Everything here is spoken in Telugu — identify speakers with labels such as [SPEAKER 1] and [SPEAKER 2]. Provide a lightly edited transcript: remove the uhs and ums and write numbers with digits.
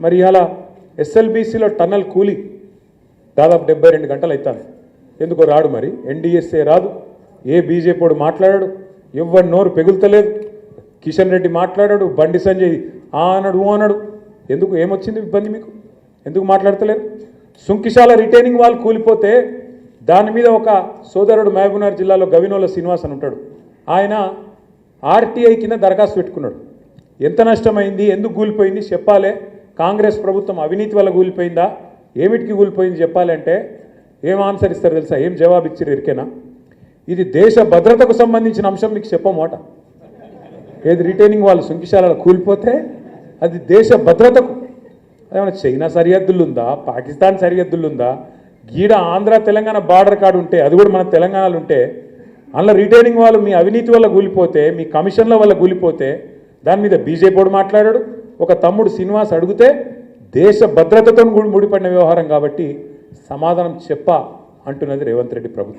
[SPEAKER 1] మరి ఇలా ఎస్ఎల్బీసీలో టన్నల్ కూలి దాదాపు 72 గంటలు అవుతాను, ఎందుకో రాడు. మరి ఎన్డీఎస్ఏ రాదు, ఏ బీజేపీడు మాట్లాడాడు, ఎవరి నోరు పెగులుతలేదు. కిషన్ రెడ్డి మాట్లాడాడు, బండి సంజయ్ అన్నాడు అన్నాడు. ఎందుకు ఏమొచ్చింది ఇబ్బంది మీకు? ఎందుకు మాట్లాడతలేరు? సుంకిశాల రిటైనింగ్ వాళ్ళు కూలిపోతే దాని మీద ఒక సోదరుడు మహబూబ్నగర్ జిల్లాలో గవినోల శ్రీనివాస్ అని ఉంటాడు, ఆయన ఆర్టీఐ కింద దరఖాస్తు పెట్టుకున్నాడు. ఎంత నష్టమైంది, ఎందుకు కూలిపోయింది చెప్పాలి. కాంగ్రెస్ ప్రభుత్వం అవినీతి వల్ల కూలిపోయిందా, ఏమిటికి కూలిపోయింది చెప్పాలి అంటే ఏం ఆన్సర్ ఇస్తారు తెలుసా? ఏం జవాబు ఇచ్చారు ఎరికేనా? ఇది దేశ భద్రతకు సంబంధించిన అంశం, మీకు చెప్పమాట. ఏది రిటైనింగ్ వాళ్ళు సుంకిశాలలో కూలిపోతే అది దేశ భద్రతకు. ఏమైనా చైనా సరిహద్దులు ఉందా, పాకిస్తాన్ సరిహద్దులు ఉందా? గీడ ఆంధ్ర తెలంగాణ బార్డర్ కార్డు ఉంటే, అది కూడా మన తెలంగాణలో ఉంటే, అందులో రిటైనింగ్ వాళ్ళు మీ అవినీతి వల్ల కూలిపోతే, మీ కమిషన్ల వల్ల కూలిపోతే దాని మీద బీజేపీ మాట్లాడాడు. ఒక తమ్ముడు శ్రీనివాస్ అడిగితే దేశ భద్రతతో ముడిపడిన వ్యవహారం కాబట్టి సమాధానం చెప్ప అంటున్నది రేవంత్ రెడ్డి ప్రభుత్వం.